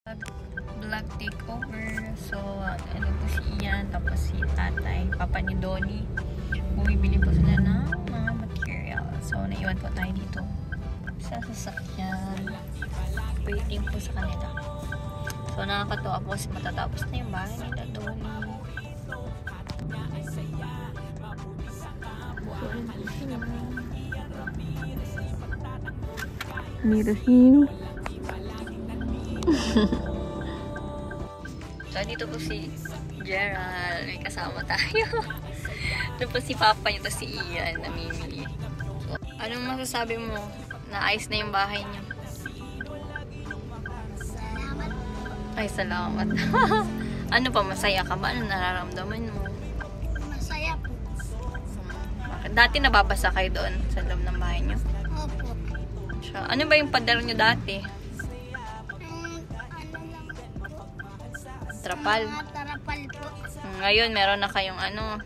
Vlog takeover. So, ano po si Ian, tapos si tatay, papa ni Donnie. Bumibili po sila ng mga material. So, naiwan po tayo dito sa sasakyan. Waiting po sa kanila. So, nakakatawa po kasi matatapos na yung bahay nila Donnie. Mirahin. So, dito po si Gerald. May kasama tayo. Ito po si Papa niyo, to si Ian, namimili. So, anong masasabi mo? Naayos na yung bahay niyo? Salamat. Ay, salamat. Ano pa, masaya ka ba? Ano nararamdaman mo? Masaya po. Dati nababasa kayo doon sa loob ng bahay niyo? Opo. So, ano ba yung pader niyo dati? Ano lang po? Trapal? Mga tarapal po. Ngayon, meron na kayong ano,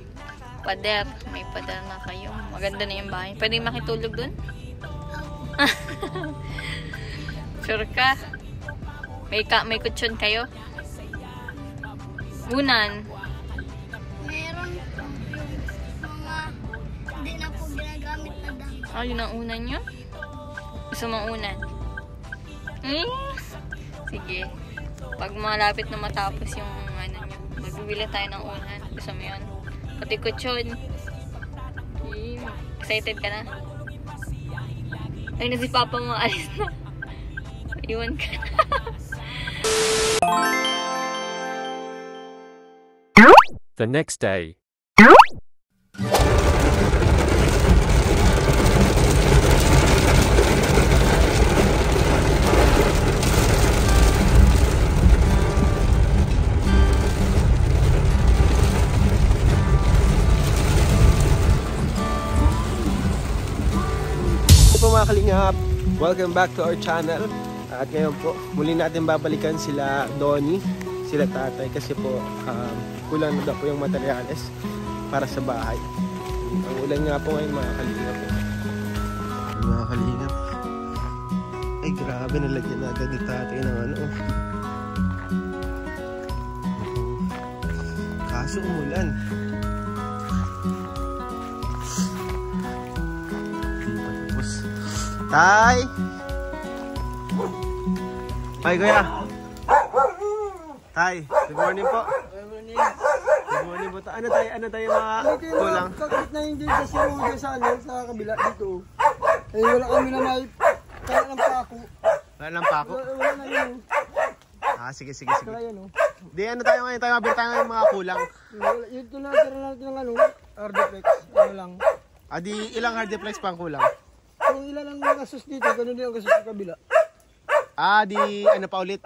pader. May pader na kayo. Maganda na yung bahay. Pwede makitulog doon? Sure ka? May kutsyon kayo? Unan? Meron po yung mga hindi na po ginagamit na dami. Ah, yun ang unan nyo? Gusto mong unan? Sige. Pag malapit na matapos yung ano nyo, magbibili tayo ng unan. Gusto mo yun? Pati kutsyon. Excited ka na? Ay, na si Papa mo, alis na. Iwan ka na. The next day. Mga kalingap, welcome back to our channel. At ngayon po, muli natin babalikan sila Donnie, sila tatay kasi po kulang na daw po yung materyales para sa bahay. Ang ulan nga po ngayon mga kalingap. Mga kalingap, ay grabe, nalagyan na agad ni tatay ng ano. Kaso umulan. Tay! Ay, kuya! Tay, good morning po. Good morning. Good morning po. Ano tayo mga kulang? Kakit na hindi kasi yung sa ano, sa kabila dito. Eh, wala kami na may kaya ng pako. Wala lang pa ako. Wala na yun. Sige. Kaya yan o. Di ano tayo ngayon? Tayo mabili tayo ng mga kulang. Yun ito na, tira natin ng ano, Ardeflex. Ano lang. Di ilang hardiplex pang kulang? Kung ilan ang gasos dito, ganun din ang gasos sa kabila. Di ano pa ulit?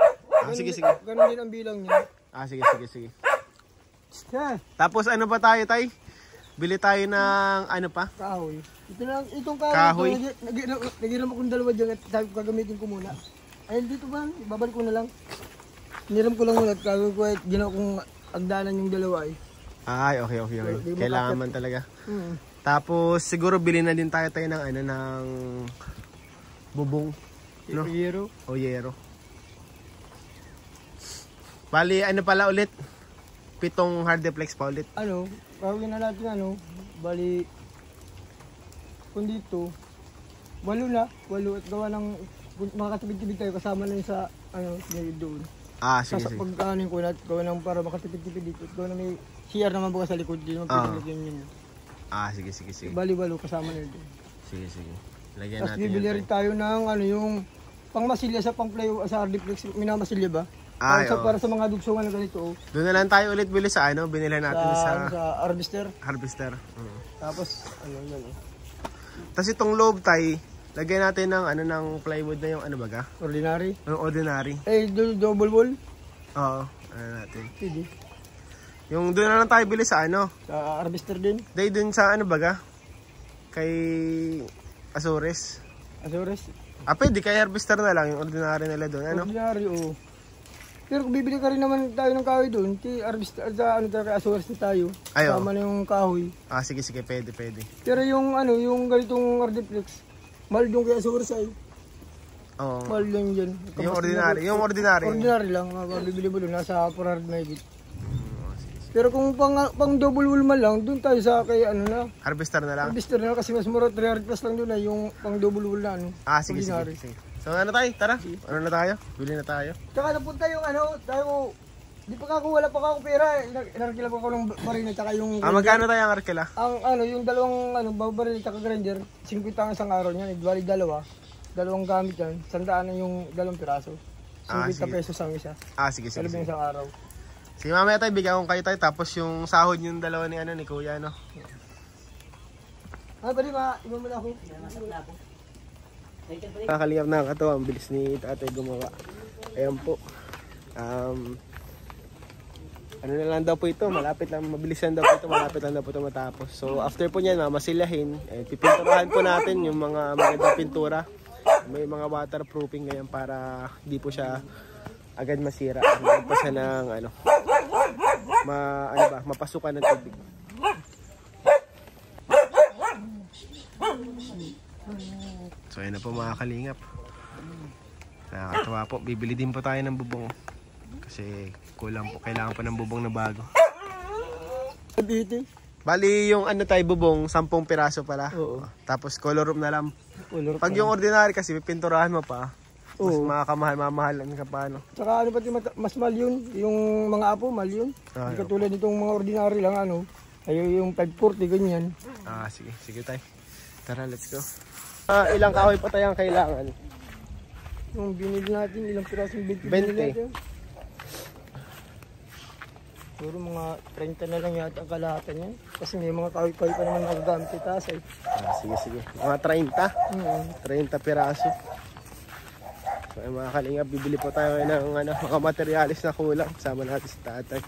Sige. Ganun din ang bilang niya. Sige. Yeah. Tapos ano pa tayo, tay? Bili tayo ng ano pa? Kahoy. Itong Kahoy? Nagiram akong dalawa dyan at sabi ko gagamitin ko muna. Ayun dito ba? Babalik ko na lang. Niram ko lang muna at gagawin ko at ginawa kong agdanan yung dalawa eh. Ay, okay. Kailangan man talaga. Hmm. Tapos siguro bilhin na din tayo ng ano ng bubong, no? Yero. O yero. Bali ano pala ulit? 7 hardiplex pa ulit. Ano, gawin na natin ano, bali kung dito 8 at gawa ng mga katibid-tibid tayo kasama na yun sa ano, doon. Sige. Pagkaanin ko na gawa ng para makatipid-tipid dito at gawa na may CR naman bukas sa likod din, magpipinagyan yun. Sige. Bali kasama na yun. Sige. Lagyan Tapos natin bibili yan. rin tayo ng ano, yung pangmasilya sa pangplay sa Ardeflex, minamasilya ba? Oo. Para sa mga dugsungan na ganito. Doon na lang tayo ulit bili sa ano, binili natin Sa sa harvester. harvester. Tapos ano yan oh. Tapos itong lobe tie, lagyan natin ng ano ng plywood na yung ano baga? Ordinary. Yung ordinary. Double wall. Oo, ano natin. Sige. Yung doon na lang tayo bili sa ano? Sa harvester din. Dahil dun sa ano baga? Kay Azores. Azores. Pwede kay harvester na lang yung ordinary nila doon, ano? Ordinary oh. Pero kung bibili ka rin naman tayo ng kahoy doon, harvester sa ano tayo kay Azores na tayo. Ayo. Tama na yung kahoy. Sige, pwede. Pero yung ano, yung ganitong Ardeflex, mahal yung kay Azores ay. Oo. Mahal lang dyan. Yung ordinary. Yung ordinary. Ordinary lang. Mabibili mo doon. Nasa 400 na higit. Pero kung pang double wool man lang, doon tayo sa kay ano na. Harvester na lang. Harvester na kasi mas mura 300 plus lang doon yung pang double wool na ano. Sige, ordinary. sige. So ano tayo? Tara. Ano na tayo? Bili na tayo. Tsaka napunta yung ano, tayo, di pa ako, wala pa ako pera. Inarkila ko ng barina tsaka yung... Magkano tayo ang arkela? Ang ano, yung dalawang ano, baril tsaka grinder, 50 ang isang araw niyan. Bali dalawa. Dalawang gamit yan. 100 na yung dalawang piraso. 50 pesos ang isa. Sige. Alam yung isang araw. Sige, mamaya tayo, bigyan ko kayo tayo. Tapos yung sahod yung dalawa ni Kuya, no? Pwede iba mo na ako. Kakalingap na ito, ang bilis ni tatay gumawa. Ayan po. Ano na lang daw po ito, malapit lang, mabilis lang daw po ito, malapit lang daw po ito matapos. So after po niyan, mamasilahin, pipinturahan po natin yung mga magandang pintura. May mga waterproofing ganyan para hindi po siya agad masira. Hindi pa siya ng mapasukan ng tubig. So ayun na po mga kalingap. Nakakatawa po, bibili din po tayo ng bubong. Kasi kulang po, kailangan po ng bubong na bago. Bali yung tayo bubong, 10 piraso pala. Oo. Tapos color room na lang. Pag yung ordinary kasi pipinturahan mo pa. Mas mamahalan ka pa, no? Tsaka ano pati mas mahal yun, yung mga apo mahal yun. Hindi katulad nitong mga ordinary lang ay yung 540 ganyan. Sige tayo. Tara, let's go. Ilang kahoy pa tayong kailangan? Yung binili natin, ilang pirasong 20 20. natin. Puro mga 30 na lang yata ang kalahatan yan. Kasi may mga kahoy-kahoy pa naman nagagamit itaas eh. Sige. Mga 30. 30 piraso. So mga kalingap, bibili po tayo ng mga materialis na kulang. Kasama natin si tatay.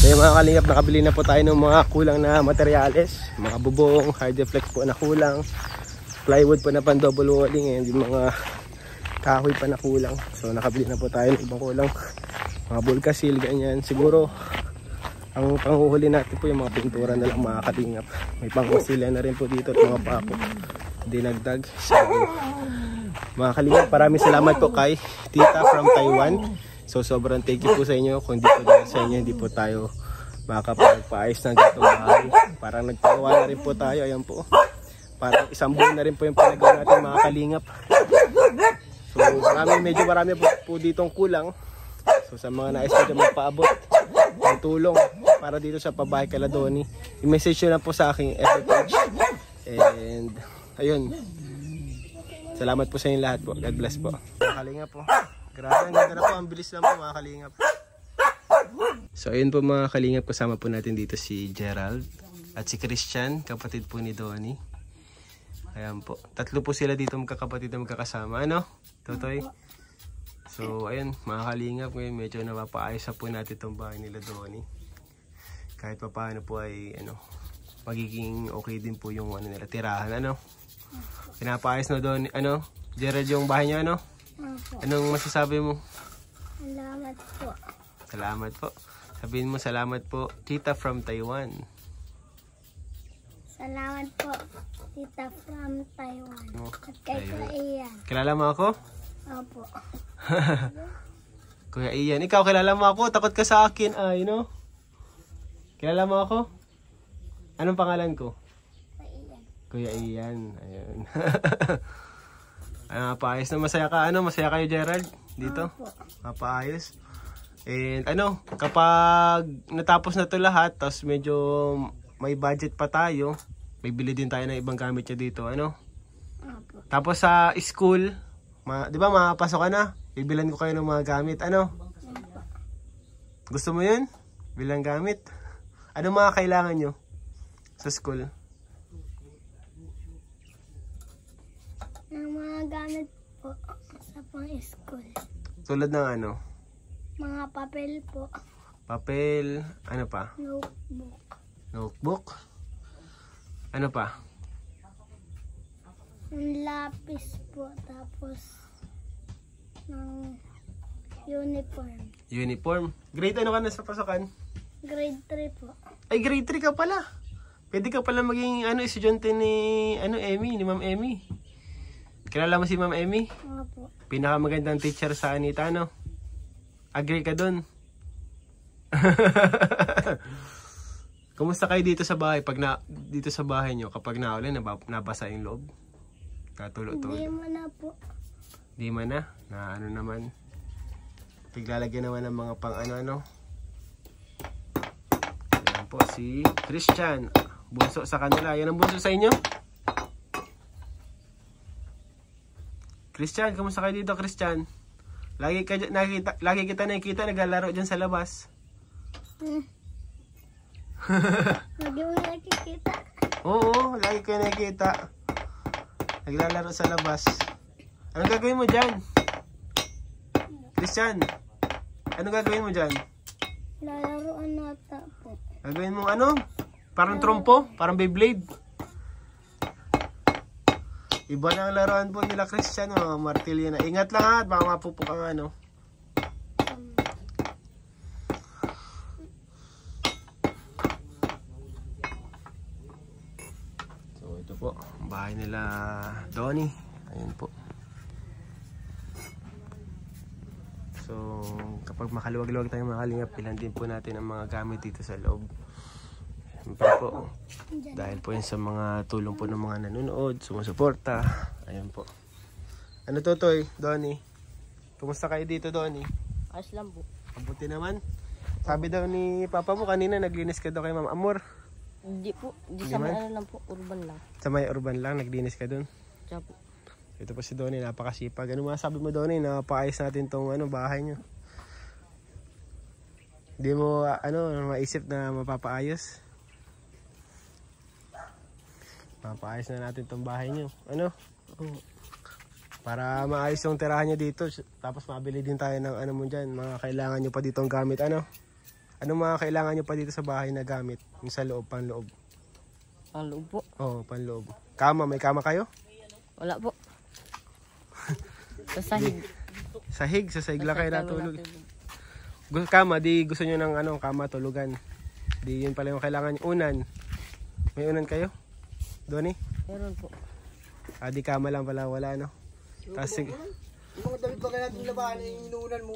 So yung mga kalingap, nakabili na po tayo ng mga kulang na materyales. Mga bubong, hard deflex po na kulang. Plywood po na pan double walling. And yung mga kahoy pa na kulang. So nakabili na po tayo ng ibang kulang. Mga bulkasil, ganyan. Siguro, ang panghuhuli natin po yung mga pintura na lang mga kalingap. May pangmasila na rin po dito at mga pako. Dinagdag. So mga kalingap, maraming salamat po kay Tita from Taiwan. So sobrang thank you po sa inyo. Kung di po dahil sa inyo, hindi po tayo makakapagpaayos ng gatong bahay. Parang nagpagawa na rin po tayo. Ayan po. Parang isang buwan na rin po yung pinagawa natin mga kalingap. So medyo marami po ditong kulang. So sa mga nais na magpaabot ng tulong para dito sa pabahay kay Ladoni, i-message nyo lang po sa aking FB page. And ayun. Salamat po sa inyo lahat po. God bless po. Mga kalingap po. Grabe, ang ganda na po. Ang bilis lang po mga kalingap. So ayun po mga kalingap, kasama po natin dito si Gerald at si Christian, kapatid po ni Donnie. Ayan po. Tatlo po sila dito magkakapatid na magkakasama. Ano? Totoy? So ayun mga kalingap, ngayon medyo napapaayos na po natin itong bahay nila Donnie. Kahit pa paano po ay magiging okay din po yung nila tirahan. Pinapaayos na Donnie. Gerald, yung bahay niya Anong masasabi mo? Salamat po. Salamat po. Sabihin mo salamat po, Tita from Taiwan. Salamat po, Tita from Taiwan. At kay Kuya Ian. Kilala mo ako? Opo. Kuya Ian, ikaw kilala mo ako? Takot ka sa akin, Kilala mo ako? Anong pangalan ko? Kuya Ian. Kuya Ian. Ayun. Paayos na, masaya ka. Masaya kayo Gerald? Dito? Paayos. And kapag natapos na to lahat, tapos medyo may budget pa tayo, may bili din tayo ng ibang gamit niya dito, Tapos sa school, di ba makapasok ka na? Bibilan ko kayo ng mga gamit, Gusto mo yun? Bilang gamit? Ano mga kailangan nyo sa school? Ng mga gamit po sa pang-school. Tulad ng Mga papel po. Papel, ano pa? Notebook. Notebook? Ano pa? Ng lapis po. Tapos ng uniform. Uniform. Grade ano ka na sa pasokan? Grade 3 po. Ay, grade 3 ka pala. Pwede ka pala maging estudyante ni Emmy, ni Ma'am Emmy. Kilala mo si Ma'am Emmy? Mga po. Pinakamagandang teacher sa Anita, no? Agree ka dun? Kumusta kayo dito sa bahay? Dito sa bahay nyo, kapag naulan, nabasa yung loob? Katulo-tulo? Hindi mo na po. Di man na? Na ano naman? Piglalagyan naman ng mga pang ano. Yan po si Christian. Bunso sa kanila. Yan ang bunso sa inyo? Christian, kamusta kayo dito, Christian? Lagi kita nakikita naglalaro dyan sa labas. Lagi mo nakikita. Oo, lagi kayo nakikita. Naglalaro sa labas. Anong gagawin mo dyan? Christian, anong gagawin mo dyan? Lalaroan nata po. Gagawin mo ano? Parang trompo? Parang Beyblade? Iba na ang laruan po nila, Christian. Mga martilyo na. Ingat lang ha, at baka mapupuk ang ano. So ito po, ang bahay nila Donnie. Ayun po. So kapag makaluwag-luwag tayo mga kalingap, pilan din po natin ang mga gamit dito sa loob. Siyempre po, dahil po yun sa mga tulong po ng mga nanonood, sumusuporta. Ayun po. Ano to, Toy? Donnie? Kumusta kayo dito, Donnie? Ayos lang po. Mabuti naman. Sabi daw ni Papa mo kanina, naglinis ka daw kay Ma'am Amor. Hindi po. Hindi Hindi sa may man? ano lang po. Urban lang. Sa may urban lang, naglinis ka dun. Diyan po. Ito po si Donnie, napakasipag. Ano masabi mo, Donnie? Napaayos natin tong bahay nyo. Hindi mo, maisip na mapapaayos? Mapaayos na natin tong bahay nyo. Ano? Para maayos yung tirahan nyo dito. Tapos mabili din tayo ng ano mo dyan. Mga kailangan nyo pa dito ang gamit. Ano? Anong mga kailangan nyo pa dito sa bahay na gamit? Yung sa loob, panloob. Panloob po. Oo, panloob. Kama, may kama kayo? Wala po. Sa sahig. Sahig, sa sahig lang kayo Sa sahig natulog. kami natulog. Kama, di gusto nyo ng kama, tulugan. Di yun pala yung kailangan nyo. Unan. May unan kayo? Donnie? Meron po. Di kama lang pala, wala no? Tapos sige. Yung mga damit ba kaya natin labahan yung inuunan mo?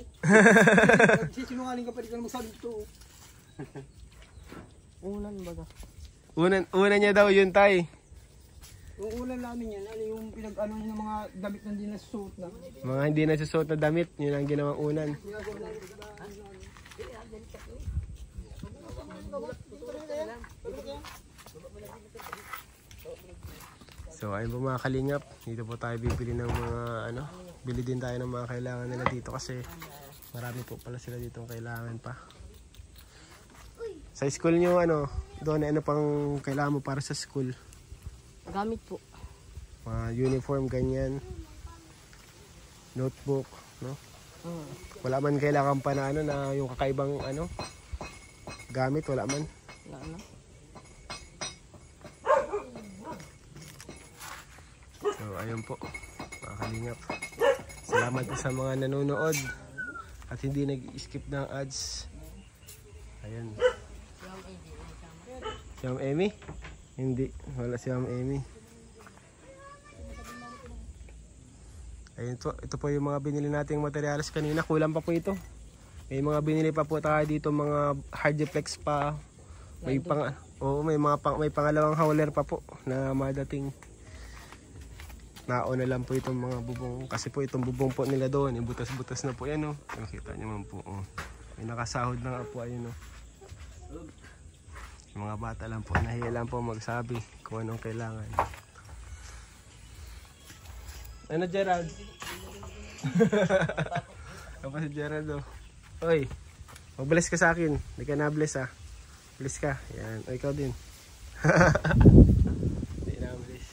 Sinungaling ka pa, di ka na magsabi ito. Unan baga. Unan niya daw yun, tay. Yung unan namin yan, ano yung pinag-ano ng mga damit na hindi nasusuot na. Mga hindi nasusuot na damit, yun ang ginawang unan. So ayun po mga kalingap, dito po tayo bibili ng mga bili din tayo ng mga kailangan nila dito kasi marami po pala sila dito kailangan pa. Sa school nyo doon ano pang kailangan mo para sa school? Gamit po. Mga uniform ganyan. Notebook, no? Wala man kailangan pa na na yung kakaibang gamit, wala man. Wala na. So ayun po mga kalingap, salamat po sa mga nanonood at hindi nag-skip ng ads. Ayun, si Ma'am Emmy? Hindi, wala si Ma'am Emmy. Ayun po, ito po yung mga binili nating materials kanina, kulang pa po ito. May mga binili pa po tayo dito, mga hardiplex pa. May may pangalawang hauler pa po na madating. Nauna lang po itong mga bubong kasi po itong bubong po nila doon butas-butas na po yan nakita nyo man po may nakasahod na po ayun yung mga bata lang po nahiya lang po magsabi kung anong kailangan. Ano Gerald? Ano pa si Gerald Oy, mag-bless ka sa akin, hindi ka na-bless bless ka, yan, o ikaw din. Hindi na-bless.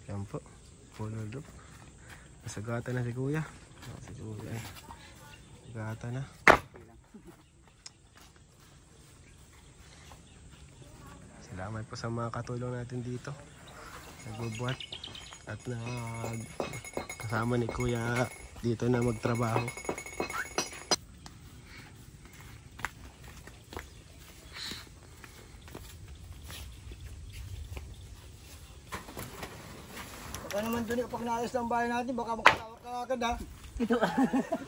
Yan po, pulol up. Nasagata na si kuya. Si kuya ay nasagata na. Salamat po sa mga katulong natin dito. Nagbubuhat at kasama ni kuya dito na magtrabaho. Baka naman doon pag naayos ng bahay natin, baka makatawa ka agad ha.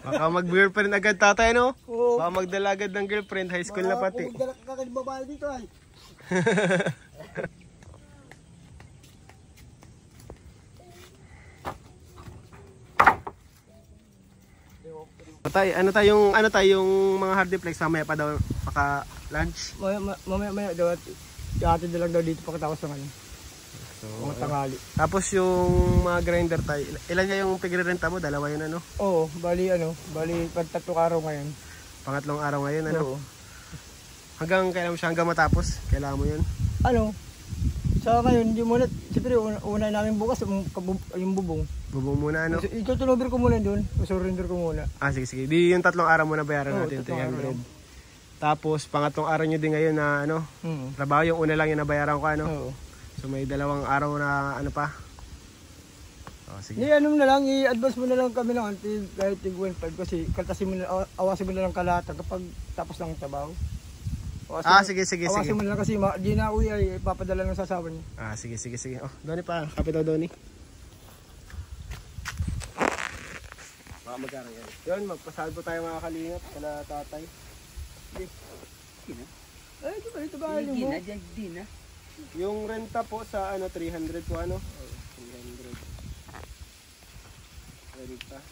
Baka mag-girlfriend agad tatay, no? Oo. Baka magdala agad ng girlfriend, high school na pati. Baka kung magdala ka babae dito ay. Tay, ano tayong mga hardiplex mamaya pa daw paka-lunch? Mamaya daw at ihatid na lang daw dito pagkatapos ng ano. So, Mga tanghali. tapos yung mga grinder tayo, ilan niya yung pigre-renta mo? Dalawa yun ano? Oo, bali pagtatlong araw ngayon. Pangatlong araw ngayon ano? Oo. Hanggang kailan mo siya hanggang matapos? Kailangan mo yun? Ano? Sa ngayon, hindi muna, siyempre unay namin bukas yung bubong. Bubong muna ano? Ito tunover ko muna doon, surrender ko muna. Ah sige sige, di yung tatlong araw muna bayaran Oo, natin, tatlong araw 300. lang. Tapos pangatlong araw nyo din ngayon na ano? Trabaho, yung una lang yung nabayaran ko ano? Oo. So may dalawang araw na ano pa? Oh, sige. Ano na lang, i-advance mo na lang kami ng kahit 1.5 kasi kaltasin mo na, awasin mo na lang kalahatan kapag tapos ng trabaho. Sige. Awasin mo na lang kasi di na uwi ay ipapadala ng sasawa niya. Sige. Oh, Donnie pa. Kapit daw, Donnie. Baka magkarang yan. Yun, magpasalbo tayo mga kalingap. Kala tatay. Ay, ito ba ano mo? Yung renta po sa 300 po ano? 300. Renta.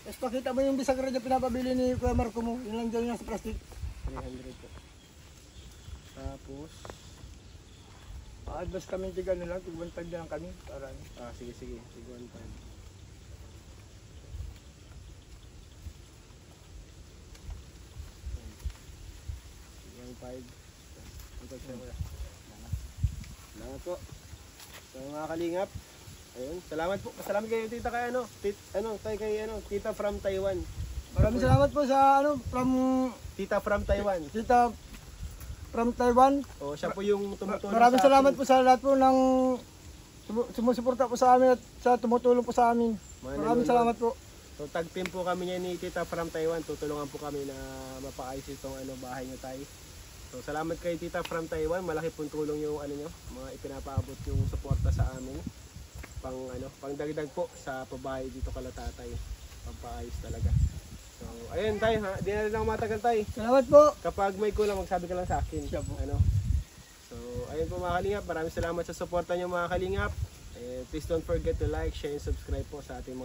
Tapos pakita mo yung bisagra na pinapabili ni Kuya Marco mo. Yun lang dyan yung sa plastic. 300 po. Tapos, Advance kami tiga na lang, tig 1.5 na lang kami. Para sige. Tig 1.5. Salamat po. So mga kalingap, ayun, salamat po. Salamat kayo tita kay tita from Taiwan. Maraming salamat po sa Tita from Taiwan. Tita from Taiwan. Oh, siya po yung tumutulong Maraming sa salamat atin. po sa lahat po ng sumusuporta po sa amin at sa tumutulong po sa amin. Maraming salamat po. So tag team po kami niya ni Tita from Taiwan. Tutulungan po kami na mapaayos itong bahay niyo tayo. So salamat kay Tita from Taiwan. Malaki pong tulong yung nyo, mga ipinapaabot yung suporta sa amin. Pang dagdag po sa pabahay dito kala tatay. Pampaayos talaga. So ayun tayo ha, di na rin ako matagal tayo. Salamat po. Kapag may kulang magsabi ka lang sa akin. Siya po. So ayun po mga kalingap, maraming salamat sa suporta niyo mga kalingap. Please don't forget to like, share, and subscribe po sa ating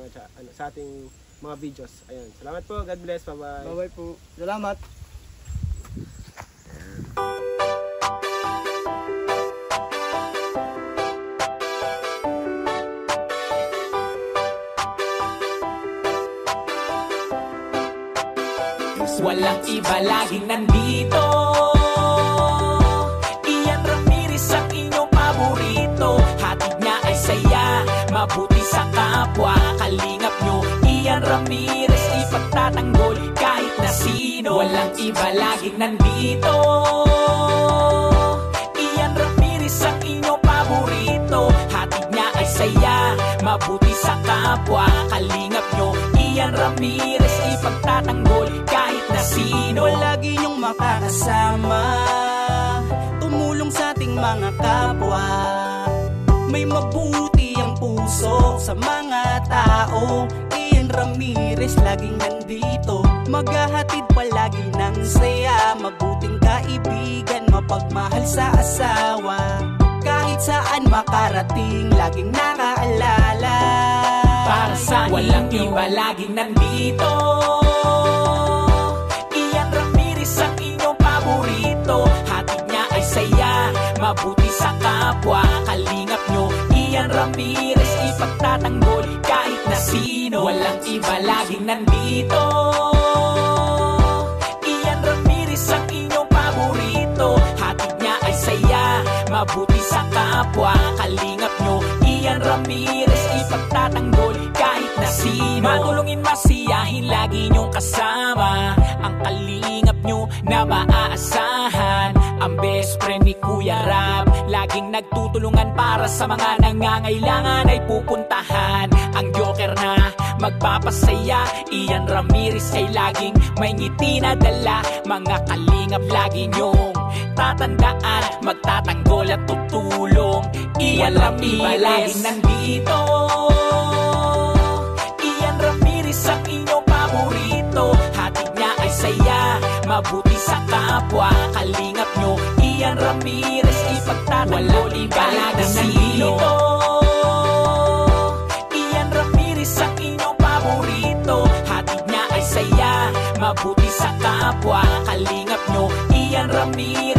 mga videos. Ayun. Salamat po. God bless. Bye-bye. Bye-bye po. Salamat. Walang iba laging nandito. Ian Ramirez ang inyong paborito. Hatid niya ay saya, mabuti sa kapwa. Kalingap nyo, Ian Ramirez ipagtatanggol kahit na sino. Walang iba laging nandito. Ian Ramirez ang inyong paborito. Hatid niya ay saya, mabuti sa kapwa. Kalingap nyo, Ian Ramirez ipagtatanggol kahit na sino. Lagi niyong makakasama, tumulong sa ating mga kapwa. May mabuti ang puso sa mga tao. Ian Ramirez laging nandito, maghahatid palagi ng saya. Mabuting kaibigan, mapagmahal sa asawa. Kahit saan makarating, laging nakaalala. Para sa walang iba laging nandito. Ian Ramirez ang inyong paborito. Hatid niya ay saya, mabuti sa kapwa. Kalingap nyo, Ian Ramirez ipagtatanggol kahit na sino. Walang iba laging nandito. Ian Ramirez ang inyong paborito. Hatid niya ay saya, mabuti sa kapwa. Kalingap nyo, Ian Ramirez ipagtatanggol kahit na sino. Matulungin, masiyahin, lagi nyong kasama. Ang kalingap nyo na maaasahan. Ang best friend ni Kuya Rab, laging nagtutulungan para sa mga nangangailangan ay pupuntahan. Ang joker na magpapasaya, Ian Ramirez ay laging may ngiti na dala. Mga kalingap lagi nyong tatandaan, magtatanggol at tutulong. Ian Ramirez palaging nandito. Ian Ramirez ang inyong paborito. Hatid niya ay saya, mabuti sa kapwa. Kalingap nyo, Ian Ramirez ipagtatanggol kahit na sino. Ian Ramirez ang inyong paborito. Hatid niya ay saya, mabuti sa kapwa. Kalingap nyo, Ian Ramirez